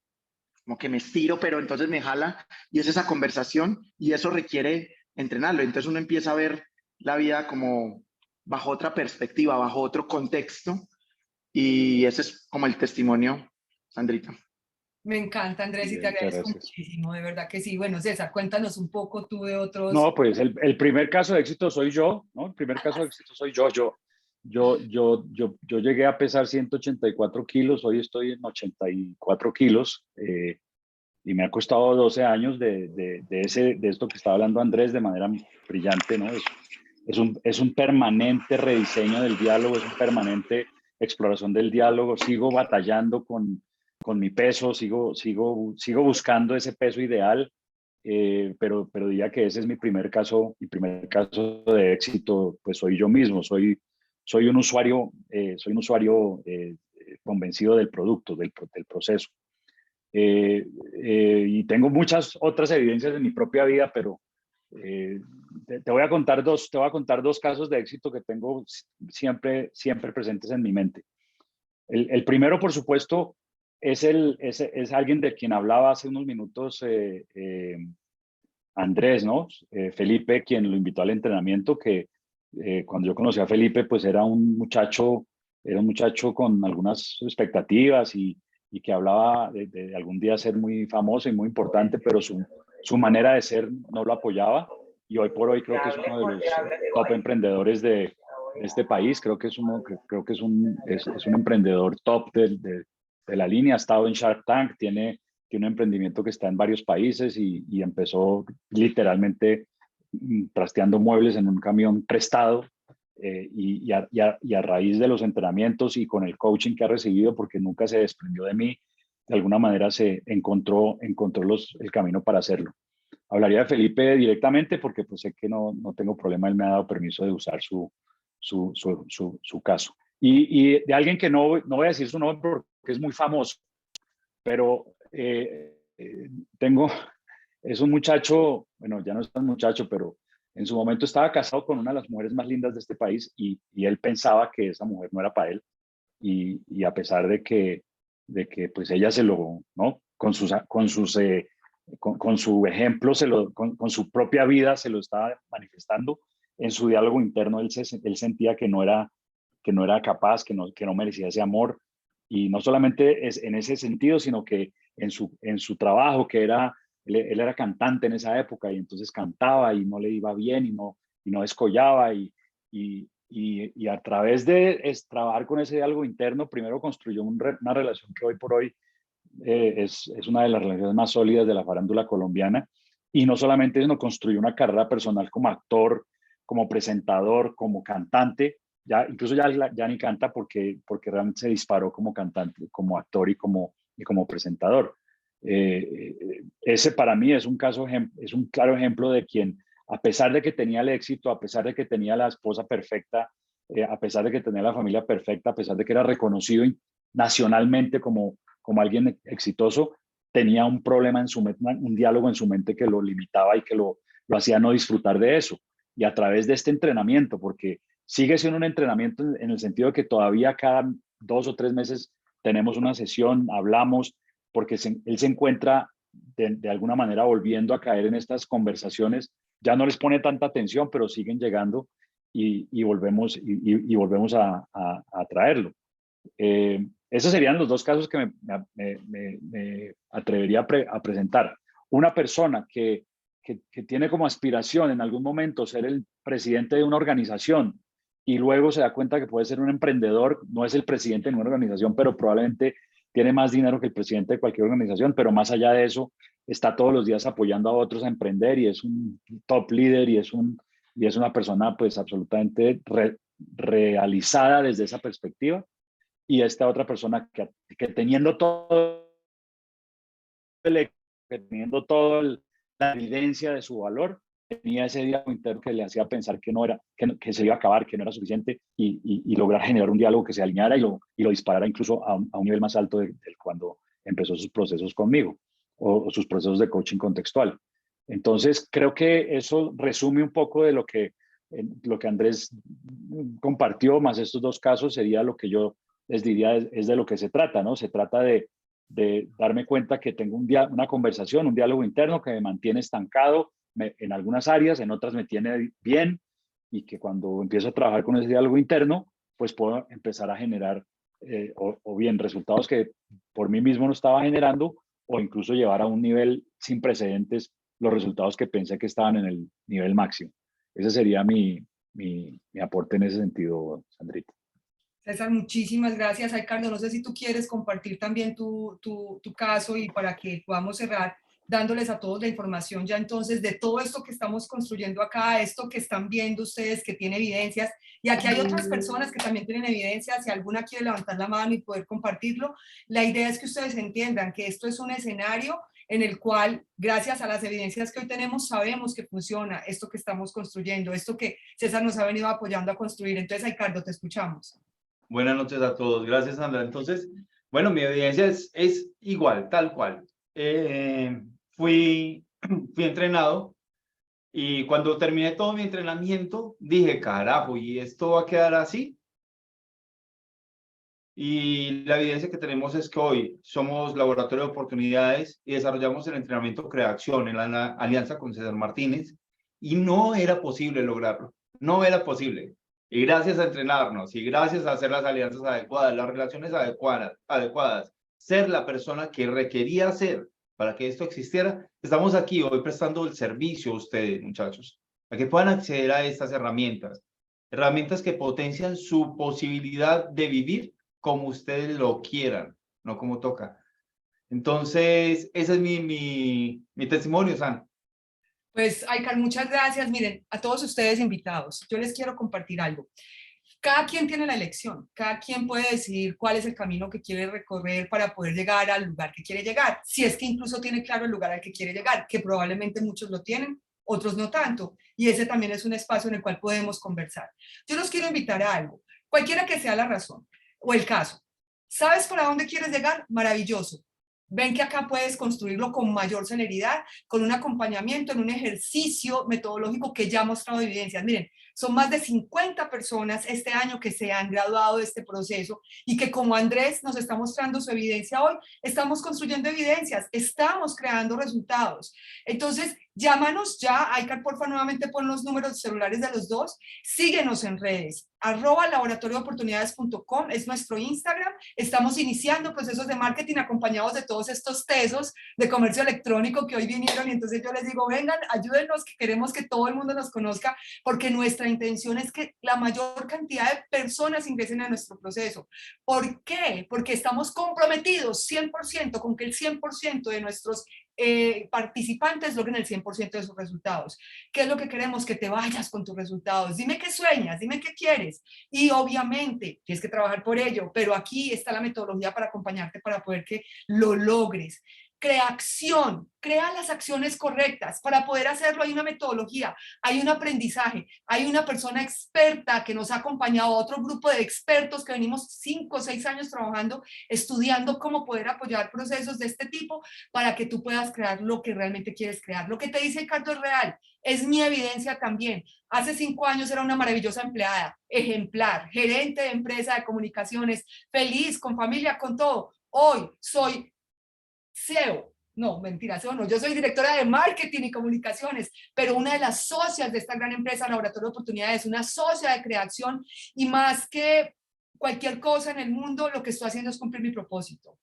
como que me estiro, pero entonces me jala, y es esa conversación, y eso requiere entrenarlo. Entonces uno empieza a ver la vida como bajo otra perspectiva, bajo otro contexto, y ese es como el testimonio, Sandrita. Me encanta, Andrés, y te Bien, muchas agradezco gracias. muchísimo, de verdad que sí. Bueno, César, cuéntanos un poco tú de otros. No, pues el primer caso de éxito soy yo, ¿no? El primer caso de éxito soy yo. Yo llegué a pesar 184 kilos, hoy estoy en 84 kilos, y me ha costado 12 años de esto que estaba hablando Andrés de manera brillante, ¿no? Es un permanente rediseño del diálogo, es un permanente exploración del diálogo. Sigo batallando con mi peso, sigo buscando ese peso ideal, pero diría que ese es mi primer caso de éxito, pues soy yo mismo, soy un usuario, convencido del producto, del proceso. Y tengo muchas otras evidencias de mi propia vida, pero te voy a contar dos casos de éxito que tengo siempre presentes en mi mente. El primero, por supuesto, es alguien de quien hablaba hace unos minutos, Andrés, ¿no? Felipe, quien lo invitó al entrenamiento, que cuando yo conocí a Felipe, pues era un muchacho con algunas expectativas y que hablaba de algún día ser muy famoso y muy importante, pero su manera de ser no lo apoyaba. Y hoy por hoy creo que es uno de los top emprendedores de este país. Creo que es un emprendedor top de la línea. Ha estado en Shark Tank, tiene un emprendimiento que está en varios países y empezó literalmente trasteando muebles en un camión prestado, y a raíz de los entrenamientos y con el coaching que ha recibido, porque nunca se desprendió de mí, de alguna manera se encontró el camino para hacerlo. Hablaría de Felipe directamente porque pues sé que no tengo problema, él me ha dado permiso de usar su caso. Y de alguien que no voy a decir su nombre porque es muy famoso, pero es un muchacho, bueno, ya no es tan muchacho, pero en su momento estaba casado con una de las mujeres más lindas de este país y él pensaba que esa mujer no era para él, y a pesar de que pues ella se lo, ¿no? Con su ejemplo, con su propia vida se lo estaba manifestando en su diálogo interno. Él sentía que no era capaz, que no merecía ese amor, y no solamente es en ese sentido, sino que en su trabajo, que él era cantante en esa época, y entonces cantaba y no le iba bien y no descollaba, y a través de trabajar con ese diálogo interno, primero construyó una relación que hoy por hoy es una de las relaciones más sólidas de la farándula colombiana, y no solamente eso, construyó una carrera personal como actor, como presentador, como cantante. Incluso ya ni canta porque realmente se disparó como cantante, como actor y como presentador. Ese para mí es un claro ejemplo de quien a pesar de que tenía el éxito, a pesar de que tenía la esposa perfecta, a pesar de que tenía la familia perfecta, a pesar de que era reconocido nacionalmente como alguien exitoso, tenía un problema en su mente, un diálogo en su mente que lo limitaba y que lo hacía no disfrutar de eso. Y a través de este entrenamiento, porque sigue siendo un entrenamiento en el sentido de que todavía cada 2 o 3 meses tenemos una sesión, hablamos, porque él se encuentra de alguna manera volviendo a caer en estas conversaciones. Ya no les pone tanta atención, pero siguen llegando y volvemos a traerlo. Esos serían los 2 casos que me atrevería a presentar. Una persona que tiene como aspiración en algún momento ser el presidente de una organización y luego se da cuenta que puede ser un emprendedor, no es el presidente de una organización, pero probablemente tiene más dinero que el presidente de cualquier organización, pero más allá de eso, está todos los días apoyando a otros a emprender y es un top líder y es una persona pues absolutamente realizada desde esa perspectiva. Y esta otra persona que teniendo todo la evidencia de su valor, tenía ese diálogo interno que le hacía pensar que no era, que se iba a acabar, que no era suficiente y lograr generar un diálogo que se alineara y lo disparara incluso a un nivel más alto de cuando empezó sus procesos conmigo o sus procesos de coaching contextual. Entonces, creo que eso resume un poco de lo que Andrés compartió, más estos 2 casos sería lo que yo les diría es de lo que se trata, ¿no? Se trata de darme cuenta que tengo una conversación, un diálogo interno que me mantiene estancado en algunas áreas, en otras me tiene bien, y que cuando empiezo a trabajar con ese diálogo interno, pues puedo empezar a generar o bien resultados que por mí mismo no estaba generando, o incluso llevar a un nivel sin precedentes los resultados que pensé que estaban en el nivel máximo. Ese sería mi aporte en ese sentido, Sandrita. César, muchísimas gracias. Ricardo, no sé si tú quieres compartir también tu caso y para que podamos cerrar dándoles a todos la información ya entonces de todo esto que estamos construyendo acá, esto que están viendo ustedes que tiene evidencias. Y aquí hay otras personas que también tienen evidencias. Si alguna quiere levantar la mano y poder compartirlo, la idea es que ustedes entiendan que esto es un escenario en el cual, gracias a las evidencias que hoy tenemos, sabemos que funciona esto que estamos construyendo, esto que César nos ha venido apoyando a construir. Entonces, Ricardo, te escuchamos. Buenas noches a todos. Gracias, Sandra. Entonces, bueno, mi evidencia es igual, tal cual. Fui entrenado y cuando terminé todo mi entrenamiento, dije, carajo, ¿y esto va a quedar así? Y la evidencia que tenemos es que hoy somos laboratorio de oportunidades y desarrollamos el entrenamiento Creación en la alianza con César Martínez y no era posible lograrlo, no era posible. Y gracias a entrenarnos y gracias a hacer las alianzas adecuadas, las relaciones adecuadas, ser la persona que requería ser para que esto existiera, estamos aquí hoy prestando el servicio a ustedes, muchachos, a que puedan acceder a estas herramientas, herramientas que potencian su posibilidad de vivir como ustedes lo quieran, no como toca. Entonces, ese es mi testimonio, San. Pues, Aikar, muchas gracias. Miren, a todos ustedes invitados, yo les quiero compartir algo. Cada quien tiene la elección, cada quien puede decidir cuál es el camino que quiere recorrer para poder llegar al lugar que quiere llegar, si es que incluso tiene claro el lugar al que quiere llegar, que probablemente muchos lo tienen, otros no tanto, y ese también es un espacio en el cual podemos conversar. Yo los quiero invitar a algo, cualquiera que sea la razón o el caso. ¿Sabes para dónde quieres llegar? Maravilloso. Ven que acá puedes construirlo con mayor celeridad, con un acompañamiento, en un ejercicio metodológico que ya ha mostrado evidencias. Miren, son más de 50 personas este año que se han graduado de este proceso y que, como Andrés nos está mostrando su evidencia hoy, estamos construyendo evidencias, estamos creando resultados. Entonces, llámanos ya. Aikar, porfa, nuevamente pon los números celulares de los dos. Síguenos en redes. @laboratoriodeoportunidades.com es nuestro Instagram. Estamos iniciando procesos de marketing acompañados de todos estos tesos de comercio electrónico que hoy vinieron, y entonces yo les digo, vengan, ayúdenos, que queremos que todo el mundo nos conozca, porque nuestra intención es que la mayor cantidad de personas ingresen a nuestro proceso. ¿Por qué? Porque estamos comprometidos 100% con que el 100% de nuestros participantes logren el 100% de sus resultados. ¿Qué es lo que queremos? Que te vayas con tus resultados. Dime qué sueñas, dime qué quieres. Y obviamente tienes que trabajar por ello, pero aquí está la metodología para acompañarte para poder que lo logres. crea acción, crea las acciones correctas. Para poder hacerlo hay una metodología, hay un aprendizaje, hay una persona experta que nos ha acompañado, otro grupo de expertos que venimos 5 o 6 años trabajando, estudiando cómo poder apoyar procesos de este tipo para que tú puedas crear lo que realmente quieres crear. Lo que te dice Ricardo es real, es mi evidencia también. Hace 5 años era una maravillosa empleada, ejemplar, gerente de empresa de comunicaciones, feliz, con familia, con todo. Hoy soy CEO, no, mentira, CEO no, yo soy directora de marketing y comunicaciones, pero una de las socias de esta gran empresa, Laboratorio de Oportunidades, una socia de creación, y más que cualquier cosa en el mundo, lo que estoy haciendo es cumplir mi propósito.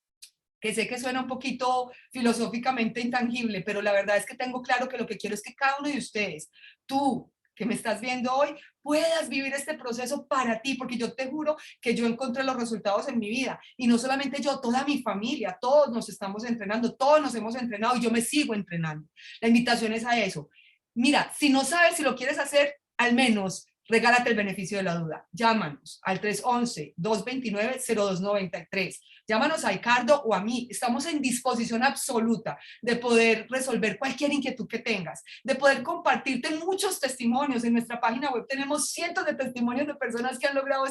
Que sé que suena un poquito filosóficamente intangible, pero la verdad es que tengo claro que lo que quiero es que cada uno de ustedes, tú que me estás viendo hoy, puedas vivir este proceso para ti, porque yo te juro que yo encontré los resultados en mi vida, y no solamente yo, toda mi familia, todos nos estamos entrenando, todos nos hemos entrenado y yo me sigo entrenando. La invitación es a eso. Mira, si no sabes si lo quieres hacer, al menos regálate el beneficio de la duda. Llámanos al 311-229-0293. Llámanos a Ricardo o a mí. Estamos en disposición absoluta de poder resolver cualquier inquietud que tengas, de poder compartirte muchos testimonios. En nuestra página web tenemos cientos de testimonios de personas que han logrado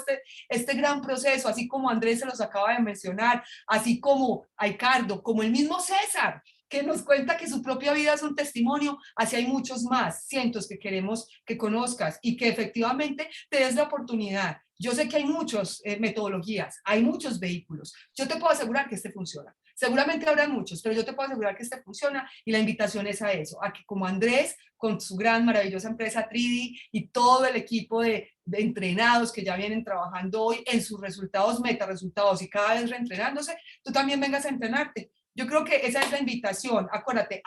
este gran proceso, así como Andrés se los acaba de mencionar, así como Ricardo, como el mismo César, que nos cuenta que su propia vida es un testimonio. Así hay muchos más, cientos que queremos que conozcas y que efectivamente te des la oportunidad. Yo sé que hay muchas metodologías, hay muchos vehículos. Yo te puedo asegurar que este funciona. Seguramente habrá muchos, pero yo te puedo asegurar que este funciona, y la invitación es a eso, a que como Andrés, con su gran, maravillosa empresa 3D y todo el equipo de entrenados que ya vienen trabajando hoy en sus resultados, meta resultados y cada vez reentrenándose, tú también vengas a entrenarte. Yo creo que esa es la invitación. Acuérdate,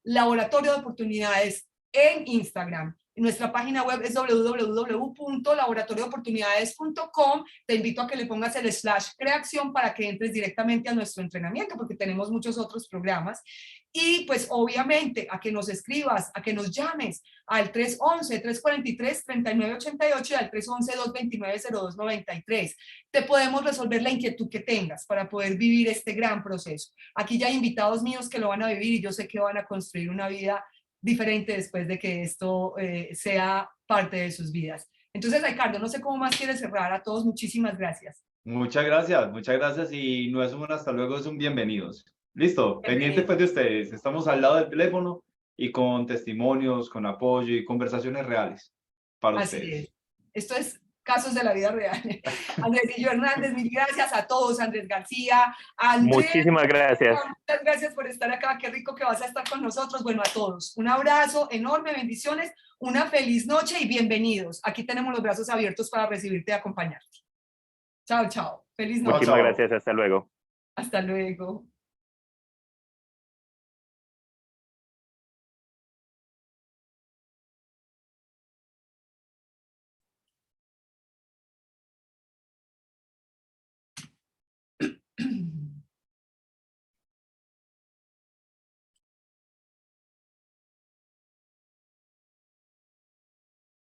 @Laboratorio de Oportunidades en Instagram. Nuestra página web es www.laboratoriodeoportunidades.com. Te invito a que le pongas el /creación para que entres directamente a nuestro entrenamiento, porque tenemos muchos otros programas. Y pues obviamente a que nos escribas, a que nos llames al 311-343-3988 y al 311-229-0293. Te podemos resolver la inquietud que tengas para poder vivir este gran proceso. Aquí ya hay invitados míos que lo van a vivir y yo sé que van a construir una vida diferente después de que esto sea parte de sus vidas. Entonces, Ricardo, no sé cómo más quieres cerrar. A todos, muchísimas gracias. Muchas gracias y no es un hasta luego, es un bienvenidos. Listo, pendiente Bienvenido. pues de ustedes. Estamos al lado del teléfono y con testimonios, con apoyo y conversaciones reales para Así ustedes. es. Esto es casos de la vida real. Andresillo Hernández, mil gracias a todos. Andrés García, Andrés, Muchísimas gracias. muchas gracias por estar acá. Qué rico que vas a estar con nosotros. Bueno, a todos, un abrazo enorme, bendiciones, una feliz noche y bienvenidos. Aquí tenemos los brazos abiertos para recibirte y acompañarte. Chao, chao. Feliz noche. Muchísimas gracias. Hasta luego. Hasta luego.